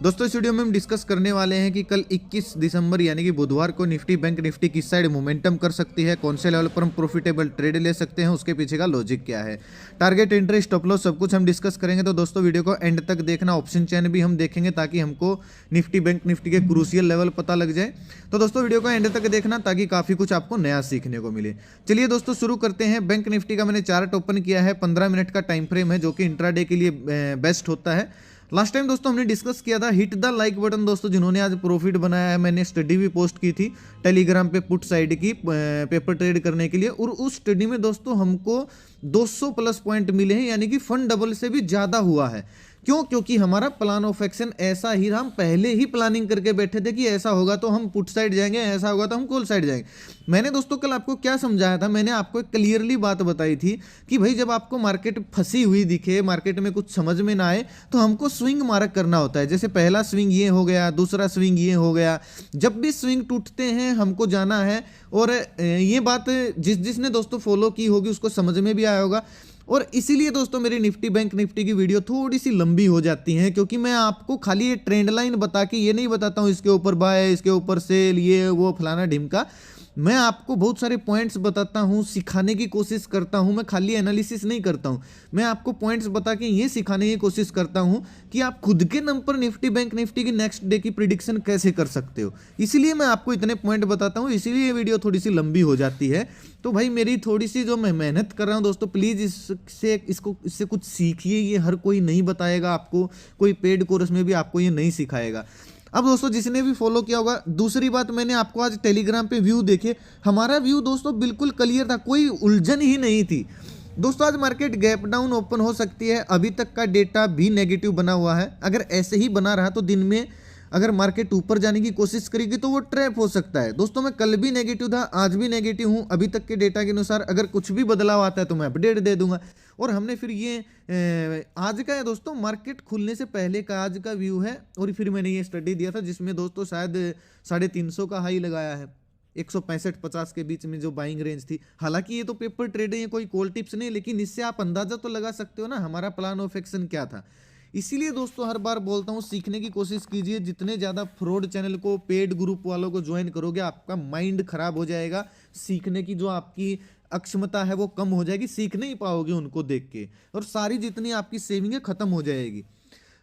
दोस्तों इस वीडियो में हम डिस्कस करने वाले हैं कि कल 21 दिसंबर यानी कि बुधवार को निफ्टी बैंक निफ्टी किस साइड मोमेंटम कर सकती है, कौन से लेवल पर हम प्रॉफिटेबल ट्रेड ले सकते हैं, उसके पीछे का लॉजिक क्या है, टारगेट एंट्री स्टॉप लॉस सब कुछ हम डिस्कस करेंगे। तो दोस्तों वीडियो को एंड तक देखना, ऑप्शन चेन भी हम देखेंगे ताकि हमको निफ्टी बैंक निफ्टी के क्रूशियल लेवल पता लग जाए। तो दोस्तों वीडियो को एंड तक देखना ताकि काफी कुछ आपको नया सीखने को मिले। चलिए दोस्तों शुरू करते हैं। बैंक निफ्टी का मैंने चार्ट ओपन किया है, 15 मिनट का टाइम फ्रेम है जो कि इंट्राडे के लिए बेस्ट होता है। लास्ट टाइम दोस्तों हमने डिस्कस किया था, हिट द लाइक बटन। दोस्तों जिन्होंने आज प्रॉफिट बनाया है, मैंने स्टडी भी पोस्ट की थी टेलीग्राम पे पुट साइड की पेपर ट्रेड करने के लिए, और उस स्टडी में दोस्तों हमको 200 प्लस पॉइंट मिले हैं, यानी कि फंड डबल से भी ज्यादा हुआ है। क्यों? क्योंकि हमारा प्लान ऑफ एक्शन ऐसा ही, हम पहले ही प्लानिंग करके बैठे थे कि ऐसा होगा तो हम पुट साइड जाएंगे, ऐसा होगा तो हम कॉल साइड जाएंगे। मैंने दोस्तों कल आपको क्या समझाया था, मैंने आपको एक क्लियरली बात बताई थी कि भाई जब आपको मार्केट फंसी हुई दिखे, मार्केट में कुछ समझ में ना आए, तो हमको स्विंग मार्क करना होता है। जैसे पहला स्विंग ये हो गया, दूसरा स्विंग ये हो गया। जब भी स्विंग टूटते हैं हमको जाना है, और ये बात जिसने दोस्तों फॉलो की होगी उसको समझ में भी आया होगा। और इसीलिए दोस्तों मेरी निफ्टी बैंक निफ्टी की वीडियो थोड़ी सी लंबी हो जाती है, क्योंकि मैं आपको खाली ये ट्रेंड लाइन बता के ये नहीं बताता हूँ इसके ऊपर बाय, इसके ऊपर सेल, ये वो फलाना ढिमका। मैं आपको बहुत सारे पॉइंट्स बताता हूँ, सिखाने की कोशिश करता हूँ। मैं खाली एनालिसिस नहीं करता हूँ, मैं आपको पॉइंट्स बता के ये सिखाने की कोशिश करता हूँ कि आप खुद के नाम पर निफ्टी बैंक निफ्टी की नेक्स्ट डे की प्रिडिक्शन कैसे कर सकते हो। इसीलिए मैं आपको इतने पॉइंट बताता हूँ, इसीलिए ये वीडियो थोड़ी सी लंबी हो जाती है। तो भाई मेरी थोड़ी सी जो मैं मेहनत कर रहा हूँ दोस्तों, प्लीज़ इससे कुछ सीखिए। ये हर कोई नहीं बताएगा आपको, कोई पेड कोर्स में भी आपको ये नहीं सिखाएगा। अब दोस्तों जिसने भी फॉलो किया होगा, दूसरी बात, मैंने आपको आज टेलीग्राम पे व्यू देखे, हमारा व्यू दोस्तों बिल्कुल क्लियर था, कोई उलझन ही नहीं थी। दोस्तों आज मार्केट गैप डाउन ओपन हो सकती है, अभी तक का डेटा भी नेगेटिव बना हुआ है। अगर ऐसे ही बना रहा तो दिन में अगर मार्केट ऊपर जाने की कोशिश करेगी तो वो ट्रैप हो सकता है। दोस्तों मैं कल भी नेगेटिव था, आज भी नेगेटिव हूं। अभी तक के डेटा के अनुसार अगर कुछ भी बदलाव आता है तो मैं अपडेट दे दूंगा। और हमने फिर ये आज का है दोस्तों, मार्केट खुलने से पहले का आज का व्यू है, और फिर मैंने ये स्टडी दिया था जिसमें दोस्तों शायद 350 का हाई लगाया है, 165-50 के बीच में जो बाइंग रेंज थी। हालांकि ये तो पेपर ट्रेड है, ये कोई कॉल टिप्स नहीं, लेकिन इससे आप अंदाजा तो लगा सकते हो ना हमारा प्लान ऑफ एक्शन क्या था। इसीलिए दोस्तों हर बार बोलता हूँ, सीखने की कोशिश कीजिए। जितने ज़्यादा फ्रॉड चैनल को, पेड ग्रुप वालों को ज्वाइन करोगे, आपका माइंड खराब हो जाएगा। सीखने की जो आपकी अक्षमता है वो कम हो जाएगी, सीख नहीं पाओगे उनको देख के, और सारी जितनी आपकी सेविंग है खत्म हो जाएगी।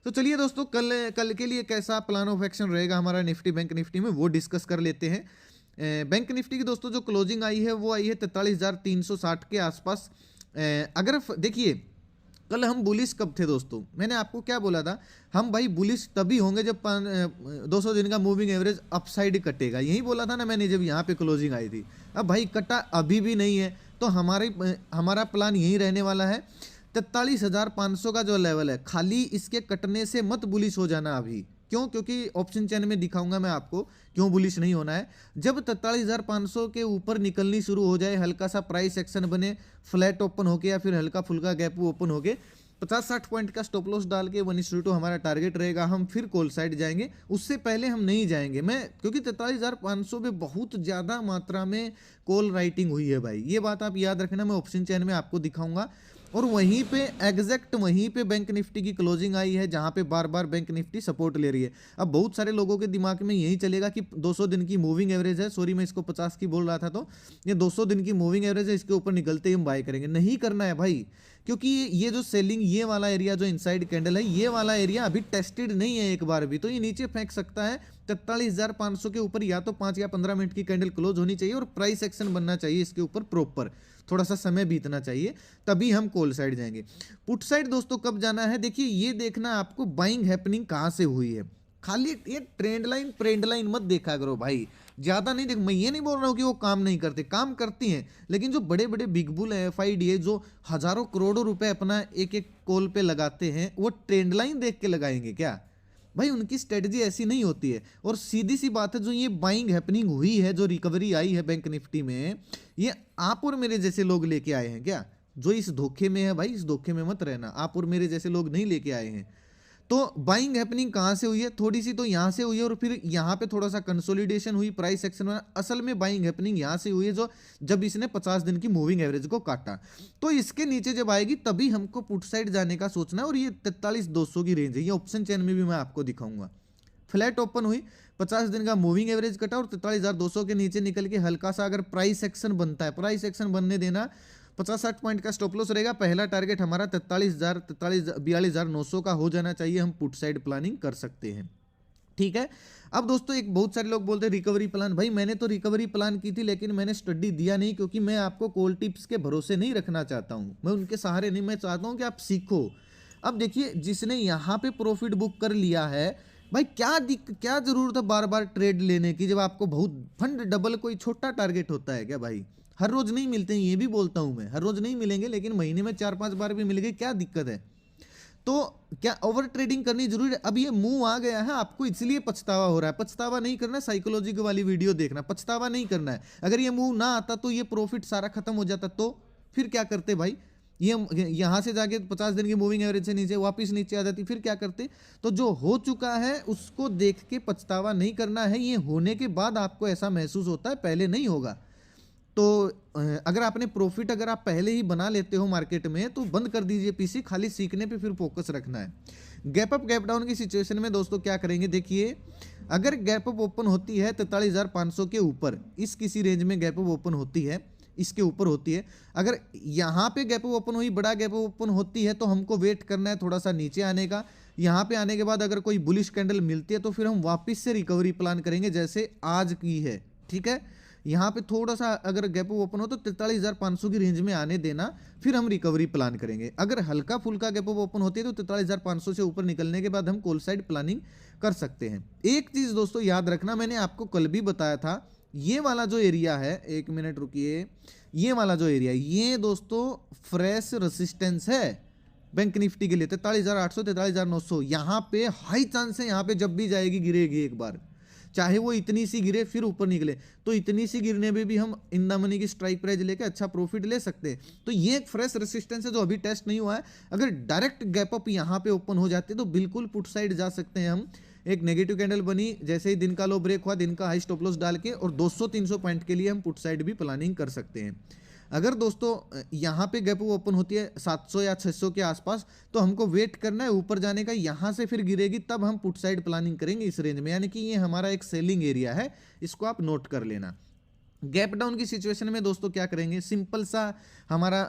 तो चलिए दोस्तों कल के लिए कैसा प्लान ऑफ एक्शन रहेगा हमारा निफ्टी बैंक निफ्टी में, वो डिस्कस कर लेते हैं। बैंक निफ्टी की दोस्तों जो क्लोजिंग आई है वो आई है 43,360 के आसपास। अगर देखिए कल हम बुलिश कब थे दोस्तों, मैंने आपको क्या बोला था, हम भाई बुलिश तभी होंगे जब 200 दिन का मूविंग एवरेज अपसाइड कटेगा। यही बोला था ना मैंने जब यहाँ पे क्लोजिंग आई थी। अब भाई कटा अभी भी नहीं है, तो हमारा प्लान यही रहने वाला है। 43,500 का जो लेवल है, खाली इसके कटने से मत बुलिश हो जाना अभी। क्यों? क्योंकि ऑप्शन चेन में दिखाऊंगा मैं आपको क्यों बुलिश नहीं होना है। जब 43,500 के ऊपर निकलनी शुरू हो जाए, हल्का सा प्राइस एक्शन बने, फ्लैट ओपन होके या फिर हल्का फुल्का गैप ओपन होके, 50-60 पॉइंट का स्टॉप लॉस डाल के 1:2 हमारा टारगेट रहेगा, हम फिर कॉल साइड जाएंगे। उससे पहले हम नहीं जाएंगे। मैं क्योंकि 43,500 में बहुत ज़्यादा मात्रा में कॉल राइटिंग हुई है भाई, ये बात आप याद रखना। मैं ऑप्शन चेन में आपको दिखाऊंगा, और वहीं पे एग्जैक्ट वहीं पे बैंक निफ्टी की क्लोजिंग आई है, जहां पे बार बार बैंक निफ्टी सपोर्ट ले रही है। अब बहुत सारे लोगों के दिमाग में यही चलेगा कि 200 दिन की मूविंग एवरेज है, सॉरी मैं इसको 50 की बोल रहा था, तो ये 200 दिन की मूविंग एवरेज है, इसके ऊपर निकलते ही हम बाय करेंगे। नहीं करना है भाई, क्योंकि ये जो सेलिंग, ये वाला एरिया जो इनसाइड कैंडल है, ये वाला एरिया अभी टेस्टेड नहीं है एक बार भी, तो ये नीचे फेंक सकता है। 43,500 के ऊपर या तो 5 या 15 मिनट की कैंडल क्लोज होनी चाहिए, और प्राइस एक्शन बनना चाहिए इसके ऊपर प्रॉपर, थोड़ा सा समय बीतना चाहिए, तभी हम कॉल साइड जाएंगे। पुट साइड दोस्तों कब जाना है, देखिए ये देखना आपको बाइंग हैपनिंग कहां से हुई है। खाली ये ट्रेंड लाइन मत देखा करो भाई, ज्यादा नहीं देख। मैं ये नहीं बोल रहा हूँ कि वो काम नहीं करते, काम करती हैं, लेकिन जो बड़े बड़े बिग बुल है, FID है, जो हजारों करोड़ों रुपए अपना एक एक कॉल पे लगाते हैं, वो ट्रेंड लाइन देख के लगाएंगे क्या भाई? उनकी स्ट्रेटजी ऐसी नहीं होती है। और सीधी सी बात है, जो ये बाइंग हैपनिंग हुई है, जो रिकवरी आई है बैंक निफ्टी में, ये आप और मेरे जैसे लोग लेके आए हैं क्या? जो इस धोखे में है भाई, इस धोखे में मत रहना, आप और मेरे जैसे लोग नहीं लेके आए हैं। तो बाइंग हैपनिंग कहाँ से हुई है, थोड़ी सी तो यहाँ से हुई है, और फिर यहाँ पे थोड़ा सा कंसोलिडेशन हुई प्राइस एक्शन में। असल में बाइंग हैपनिंग यहाँ से हुई है, जो जब इसने 50 दिन की मूविंग एवरेज को काटा, तो इसके नीचे जब आएगी तभी हमको पुट साइड जाने का सोचना है। और ये 43,200 की रेंज है, ये ऑप्शन चेन में भी मैं आपको दिखाऊंगा। फ्लैट ओपन हुई, 50 दिन का मूविंग एवरेज कटा और 43,200 के नीचे निकल के हल्का सा अगर प्राइस एक्शन बनता है, प्राइस एक्शन बनने देना, 50-60 पॉइंट का स्टॉप लॉस रहेगा। पहला टारगेट हमारा 42,900 का हो जाना चाहिए, हम पुट साइड प्लानिंग कर सकते हैं। ठीक है। अब दोस्तों एक बहुत सारे लोग बोलते हैं रिकवरी प्लान, भाई मैंने तो रिकवरी प्लान की थी लेकिन मैंने स्टडी दिया नहीं, क्योंकि मैं आपको कॉल टिप्स के भरोसे नहीं रखना चाहता हूं, मैं उनके सहारे नहीं, मैं चाहता हूं कि आप सीखो। अब देखिए जिसने यहां पे प्रॉफिट बुक कर लिया है, भाई क्या जरूरत है बार बार ट्रेड लेने की, जब आपको बहुत फंड डबल कोई छोटा टारगेट होता है क्या भाई? हर रोज नहीं मिलते हैं, ये भी बोलता हूं मैं, हर रोज नहीं मिलेंगे लेकिन महीने में 4-5 बार भी मिल गए, क्या दिक्कत है? तो क्या ओवर ट्रेडिंग करनी जरूरी है? अब ये मुंह आ गया है आपको, इसलिए पछतावा हो रहा है। पछतावा नहीं करना, साइकोलॉजी वाली वीडियो देखना, पछतावा नहीं करना है। अगर ये मुंह ना आता तो ये प्रॉफिट सारा खत्म हो जाता, तो फिर क्या करते भाई? ये यहां से जाके 50 दिन की मूविंग एवरेज से नीचे वापस नीचे आ जाती, फिर क्या करते? तो जो हो चुका है उसको देख के पछतावा नहीं करना है, ये होने के बाद आपको ऐसा महसूस होता है, पहले नहीं होगा। तो अगर आपने प्रॉफिट अगर आप पहले ही बना लेते हो मार्केट में, तो बंद कर दीजिए पीसी, खाली सीखने पे फिर फोकस रखना है। गैप अप गैप डाउन की सिचुएशन में दोस्तों क्या करेंगे, देखिए अगर गैप अप ओपन होती है 43,500 के ऊपर, इस किसी रेंज में गैप अप ओपन होती है, इसके ऊपर होती है, अगर यहाँ पे गैप अप ओपन हुई, बड़ा गैप अप ओपन होती है, तो हमको वेट करना है थोड़ा सा नीचे आने का। यहाँ पे आने के बाद अगर कोई बुलिश कैंडल मिलती है तो फिर हम वापस से रिकवरी प्लान करेंगे, जैसे आज की है। ठीक है, यहाँ पे थोड़ा सा अगर गैप ओपन हो तो 43,500 की रेंज में आने देना, फिर हम रिकवरी प्लान करेंगे। अगर हल्का फुल्का गैप ओपन होती है तो 43,500 से ऊपर निकलने के बाद हम कॉल साइड प्लानिंग कर सकते हैं। एक चीज दोस्तों याद रखना, मैंने आपको कल भी बताया था, ये वाला जो एरिया है, एक मिनट रुकिए, ये वाला जो एरिया, ये दोस्तों फ्रेश रेसिस्टेंस है बैंक निफ्टी के लिए 43,800 43,900। यहाँ पे हाई चांस है, यहाँ पे जब भी जाएगी गिरेगी एक बार, चाहे वो इतनी सी गिरे फिर ऊपर निकले, तो इतनी सी गिरने में भी हम इन द मनी की स्ट्राइक प्राइस लेके अच्छा प्रॉफिट ले सकते हैं। तो ये एक फ्रेश रेसिस्टेंस है जो अभी टेस्ट नहीं हुआ है। अगर डायरेक्ट गैप अप यहाँ पे ओपन हो जाते तो बिल्कुल पुट साइड जा सकते हैं हम। एक नेगेटिव कैंडल बनी, जैसे ही दिन का लो ब्रेक हुआ, दिन का हाई स्टॉप लॉस डाल के, और 200-300 पॉइंट के लिए हम पुट साइड भी प्लानिंग कर सकते हैं। अगर दोस्तों यहाँ पे गैप ओपन होती है 700 या 600 के आसपास, तो हमको वेट करना है ऊपर जाने का, यहाँ से फिर गिरेगी तब हम पुट साइड प्लानिंग करेंगे इस रेंज में, यानी कि ये हमारा एक सेलिंग एरिया है, इसको आप नोट कर लेना। गैप डाउन की सिचुएशन में दोस्तों क्या करेंगे, सिंपल सा हमारा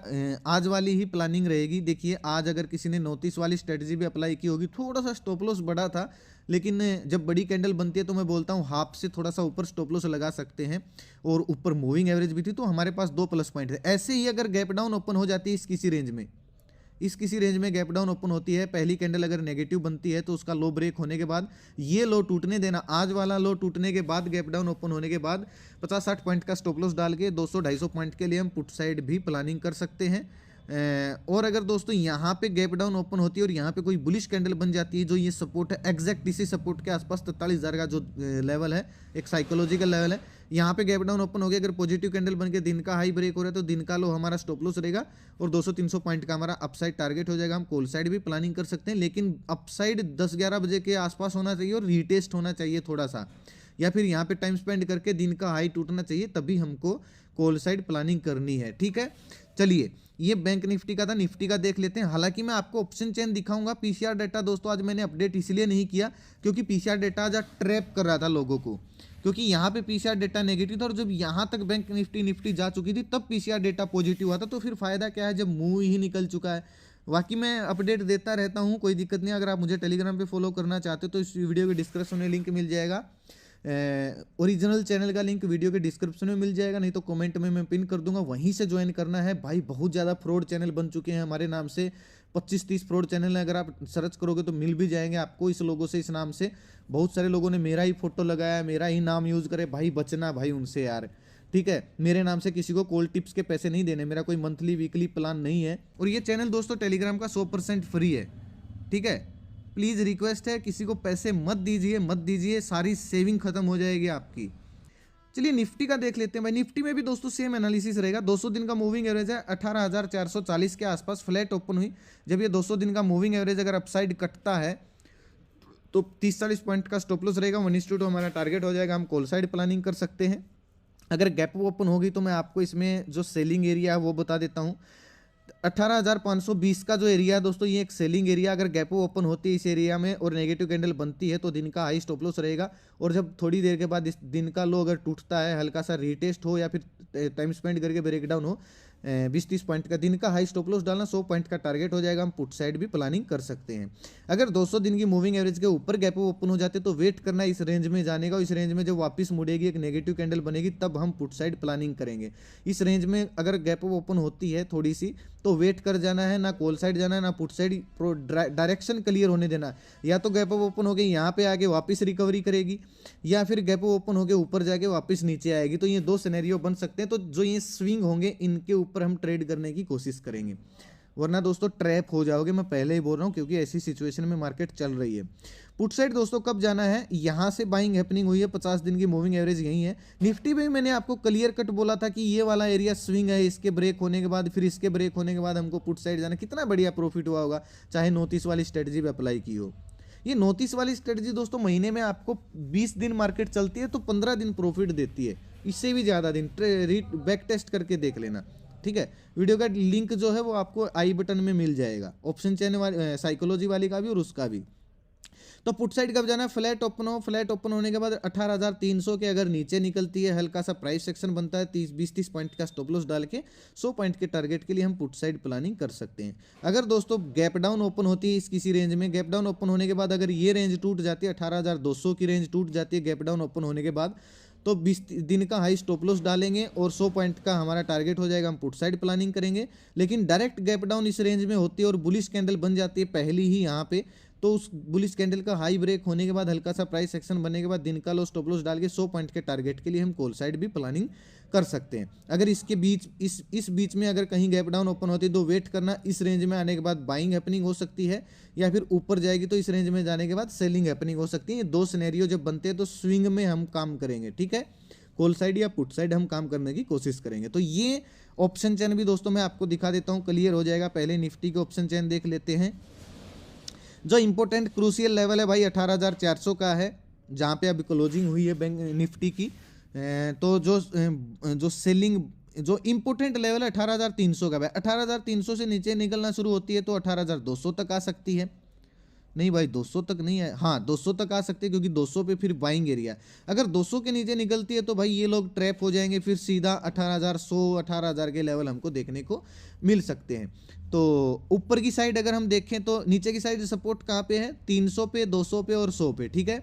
आज वाली ही प्लानिंग रहेगी। देखिए आज अगर किसी ने 39 वाली स्ट्रेटजी भी अप्लाई की होगी, थोड़ा सा स्टॉप लॉस बड़ा था, लेकिन जब बड़ी कैंडल बनती है तो मैं बोलता हूँ हाफ से थोड़ा सा ऊपर स्टॉप लॉस लगा सकते हैं, और ऊपर मूविंग एवरेज भी थी, तो हमारे पास 2 प्लस पॉइंट है। ऐसे ही अगर गैप डाउन ओपन हो जाती है इस किसी रेंज में, इस किसी रेंज में गैप डाउन ओपन होती है, पहली कैंडल अगर नेगेटिव बनती है तो उसका लो ब्रेक होने के बाद ये लो टूटने देना, आज वाला लो टूटने के बाद गैप डाउन ओपन होने के बाद 50-60 पॉइंट का स्टॉप लॉस डाल के 200-250 पॉइंट के लिए हम पुट साइड भी प्लानिंग कर सकते हैं। और अगर दोस्तों यहाँ पे गैप डाउन ओपन होती है और यहाँ पे कोई बुलिश कैंडल बन जाती है, जो ये सपोर्ट है एग्जैक्ट इसी सपोर्ट के आसपास 43,000 का जो लेवल है, एक साइकोलॉजिकल लेवल है, यहाँ पे गैप डाउन ओपन हो गया, अगर पॉजिटिव कैंडल बन के दिन का हाई ब्रेक हो रहा है तो दिन का लो हमारा स्टॉप लॉस रहेगा, और 200-300 पॉइंट का हमारा अपसाइड टारगेट हो जाएगा। हम कॉल साइड भी प्लानिंग कर सकते हैं, लेकिन अपसाइड 10-11 बजे के आसपास होना चाहिए और रीटेस्ट होना चाहिए थोड़ा सा, या फिर यहाँ पे टाइम स्पेंड करके दिन का हाई टूटना चाहिए, तभी हमको कॉल साइड प्लानिंग करनी है। ठीक है, चलिए ये बैंक निफ्टी का था, निफ्टी का देख लेते हैं। हालांकि मैं आपको ऑप्शन चेन दिखाऊंगा। पीसीआर डेटा दोस्तों आज मैंने अपडेट इसलिए नहीं किया क्योंकि पीसीआर डेटा आज ट्रैप कर रहा था लोगों को, क्योंकि यहाँ पे पीसीआर डेटा नेगेटिव था, और जब यहाँ तक बैंक निफ्टी जा चुकी थी तब पीसीआर डेटा पॉजिटिव हुआ था। तो फिर फायदा क्या है जब मुंह ही निकल चुका है। बाकी मैं अपडेट देता रहता हूँ, कोई दिक्कत नहीं। अगर आप मुझे टेलीग्राम पे फॉलो करना चाहते हो तो इस वीडियो के डिस्क्रिप्शन में लिंक मिल जाएगा, ओरिजिनल चैनल का लिंक वीडियो के डिस्क्रिप्शन में मिल जाएगा, नहीं तो कमेंट में मैं पिन कर दूंगा, वहीं से ज्वाइन करना है। भाई बहुत ज़्यादा फ्रॉड चैनल बन चुके हैं हमारे नाम से, 25-30 फ्रॉड चैनल है, अगर आप सर्च करोगे तो मिल भी जाएंगे आपको इस लोगों से, इस नाम से। बहुत सारे लोगों ने मेरा ही फोटो लगाया, मेरा ही नाम यूज़ करे, भाई बचना भाई उनसे यार। ठीक है, मेरे नाम से किसी को कॉल टिप्स के पैसे नहीं देने, मेरा कोई मंथली वीकली प्लान नहीं है। और ये चैनल दोस्तों टेलीग्राम का 100% फ्री है। ठीक है, प्लीज़ रिक्वेस्ट है, किसी को पैसे मत दीजिए, सारी सेविंग खत्म हो जाएगी आपकी। चलिए निफ्टी का देख लेते हैं भाई। निफ्टी में भी दोस्तों सेम एनालिसिस रहेगा। 200 दिन का मूविंग एवरेज है 18,440 के आसपास, फ्लैट ओपन हुई। जब ये 200 दिन का मूविंग एवरेज अगर अपसाइड कटता है तो 30-40 पॉइंट का स्टॉप लॉस रहेगा, 1:2 हमारा टारगेट हो जाएगा। हम कॉल साइड प्लानिंग कर सकते हैं। अगर गैप ओपन होगी तो मैं आपको इसमें जो सेलिंग एरिया है वो बता देता हूँ। 18,520 का जो एरिया है दोस्तों, ये एक सेलिंग एरिया, अगर गैप ओपन होती है इस एरिया में और नेगेटिव कैंडल बनती है तो दिन का हाई स्टॉप लॉस रहेगा। और जब थोड़ी देर के बाद इस दिन का लो अगर टूटता है, हल्का सा रीटेस्ट हो या फिर टाइम स्पेंड करके ब्रेकडाउन हो 20-30 पॉइंट का, दिन का हाई स्टॉप लॉस डालना, 100 पॉइंट का टारगेट हो जाएगा। हम पुट साइड भी प्लानिंग कर सकते हैं। अगर 200 दिन की मूविंग एवरेज के ऊपर गैप ओपन हो जाते तो वेट करना इस रेंज में जाने का। इस रेंज में जब वापस मुड़ेगी एक नेगेटिव कैंडल बनेगी तब हम पुट साइड प्लानिंग करेंगे। इस रेंज में अगर गैप ओपन होती है थोड़ी सी तो वेट कर जाना है, ना कॉल साइड जाना है ना पुट साइड, डायरेक्शन क्लियर होने देना है। या तो गैप ओपन हो गई यहाँ पे आके वापस रिकवरी करेगी, या फिर गैप ओपन हो के ऊपर जाके वापस नीचे आएगी। तो ये दो सिनेरियो बन सकते हैं। तो जो ये स्विंग होंगे इनके ऊपर हम ट्रेड करने की कोशिश करेंगे, वरना दोस्तों ट्रैप हो जाओगे। मैं पहले ही बोल रहा हूँ क्योंकि ऐसी सिचुएशन में मार्केट चल रही है। पुट साइड दोस्तों कब जाना है, यहाँ से बाइंग हैपनिंग हुई है, 50 दिन की मूविंग एवरेज यही है। निफ्टी में मैंने आपको क्लियर कट बोला था कि ये वाला एरिया स्विंग है, इसके ब्रेक होने के बाद फिर इसके ब्रेक होने के बाद हमको पुट साइड जाना। कितना बढ़िया प्रॉफिट हुआ होगा चाहे 29 वाली स्ट्रेटजी पे अप्लाई की हो। ये 29 वाली स्ट्रेटजी दोस्तों महीने में आपको 20 दिन मार्केट चलती है तो 15 दिन प्रॉफिट देती है, इससे भी ज़्यादा दिन। बैक टेस्ट करके देख लेना, ठीक है। वीडियो का लिंक जो है वो आपको आई बटन में मिल जाएगा, ऑप्शन चेन वाली, साइकोलॉजी वाली का भी और उसका भी। तो पुट साइड कब जाना है, फ्लैट ओपन हो, फ्लैट ओपन होने के बाद 18,300 के अगर नीचे निकलती है, हल्का सा प्राइस सेक्शन बनता है 20-30 पॉइंट का स्टॉप लॉस डाल के 100 पॉइंट के टारगेट के लिए हम पुट साइड प्लानिंग कर सकते हैं। अगर दोस्तों गैप डाउन ओपन होती है इस किसी रेंज में, गैप डाउन ओपन होने के बाद अगर ये रेंज टूट जाती है, 18,200 की रेंज टूट जाती है गैप डाउन ओपन होने के बाद, तो 20 दिन का हाई स्टॉप लॉस डालेंगे और 100 पॉइंट का हमारा टारगेट हो जाएगा। हम पुट साइड प्लानिंग करेंगे। लेकिन डायरेक्ट गैप डाउन इस रेंज में होती है और बुलिश कैंडल बन जाती है पहली ही यहाँ पे, तो उस बुलिश कैंडल का हाई ब्रेक होने के बाद हल्का सा प्राइस सेक्शन बनने के बाद दिन का लो स्टॉप लॉस डाल के 100 पॉइंट के टारगेट के लिए हम कॉल साइड भी प्लानिंग कर सकते हैं। अगर इसके बीच इस बीच में अगर कहीं गैप डाउन ओपन होती है तो वेट करना, इस रेंज में आने के बाद बाइंग हैपनिंग हो सकती है, या फिर ऊपर जाएगी तो इस रेंज में जाने के बाद सेलिंग हैपनिंग हो सकती है। ये दो सिनेरियो जब बनते हैं तो स्विंग में हम काम करेंगे, ठीक है। कॉल साइड या पुट साइड हम काम करने की कोशिश करेंगे। तो ये ऑप्शन चेन भी दोस्तों मैं आपको दिखा देता हूं, क्लियर हो जाएगा। पहले निफ्टी के ऑप्शन चेन देख लेते हैं। जो इंपॉर्टेंट क्रूशियल लेवल है भाई 18,400 का है, जहां पे अभी क्लोजिंग हुई है बैंक निफ्टी की। तो जो सेलिंग जो इंपॉर्टेंट लेवल है 18,300 का है। 18,300 से नीचे निकलना शुरू होती है तो 18,200 तक आ सकती है। नहीं भाई 200 तक नहीं है, हाँ 200 तक आ सकते हैं क्योंकि 200 पे फिर बाइंग एरिया। अगर 200 के नीचे निकलती है तो भाई ये लोग ट्रैप हो जाएंगे, फिर सीधा 18,100 18,000 के लेवल हमको देखने को मिल सकते हैं। तो ऊपर की साइड अगर हम देखें तो नीचे की साइड सपोर्ट कहाँ पे है, 300 पे, 200 पे और 100 पे, ठीक है।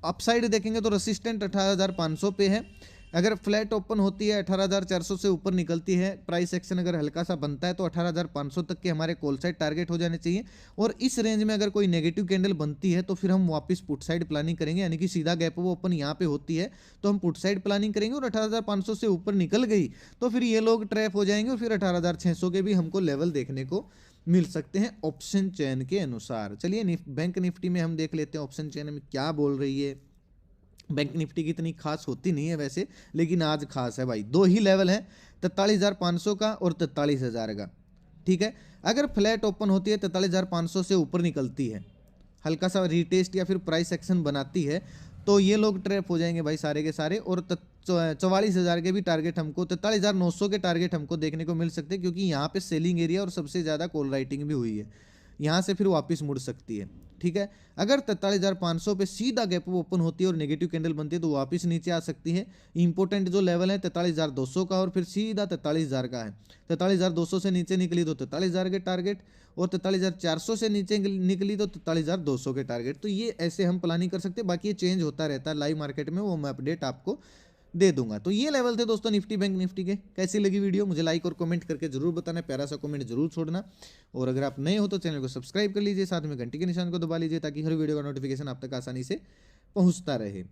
अप साइड देखेंगे तो रेसिस्टेंट 18,500 पे है। अगर फ्लैट ओपन होती है 18,400 से ऊपर निकलती है, प्राइस सेक्शन अगर हल्का सा बनता है तो 18,500 तक के हमारे कॉल साइड टारगेट हो जाने चाहिए। और इस रेंज में अगर कोई नेगेटिव कैंडल बनती है तो फिर हम वापस पुट साइड प्लानिंग करेंगे, यानी कि सीधा गैप ओपन यहाँ पे होती है तो हम पुट साइड प्लानिंग करेंगे। और 18,500 से ऊपर निकल गई तो फिर ये लोग ट्रैप हो जाएंगे और फिर 18,600 के भी हमको लेवल देखने को मिल सकते हैं ऑप्शन चेन के अनुसार। चलिए बैंक निफ्टी में हम देख लेते हैं ऑप्शन चेन में क्या बोल रही है। बैंक निफ्टी की इतनी खास होती नहीं है वैसे, लेकिन आज खास है भाई। दो ही लेवल है, 43,500 का और 43,000 का, ठीक है। अगर फ्लैट ओपन होती है 43,500 से ऊपर निकलती है, हल्का सा रीटेस्ट या फिर प्राइस एक्शन बनाती है तो ये लोग ट्रैप हो जाएंगे भाई सारे के सारे। और 44,000 के भी टारगेट हमको, 43,900 के टारगेट हमको देखने को मिल सकते हैं क्योंकि यहाँ पे सेलिंग एरिया और सबसे ज़्यादा कॉल राइटिंग भी हुई है, यहाँ से फिर वापस मुड़ सकती है, ठीक है। अगर 43,500 पे सीधा गैप ओपन होती है और नेगेटिव कैंडल बनती है तो वापस नीचे आ सकती है। इंपॉर्टेंट जो लेवल है 43,200 का और फिर सीधा 43,000 का है। 43,200 से नीचे निकली तो 43,000 के टारगेट, और 43,400 से नीचे निकली तो 43,200 के टारगेट। तो ये ऐसे हम प्लानिंग कर सकते हैं। बाकी ये चेंज होता रहता है लाइव मार्केट में, वो मैं अपडेट आपको दे दूंगा। तो ये लेवल थे दोस्तों निफ्टी बैंक निफ्टी के। कैसी लगी वीडियो मुझे लाइक और कमेंट करके जरूर बताना, प्यारा सा कमेंट जरूर छोड़ना। और अगर आप नए हो तो चैनल को सब्सक्राइब कर लीजिए, साथ में घंटी के निशान को दबा लीजिए ताकि हर वीडियो का नोटिफिकेशन आप तक आसानी से पहुंचता रहे।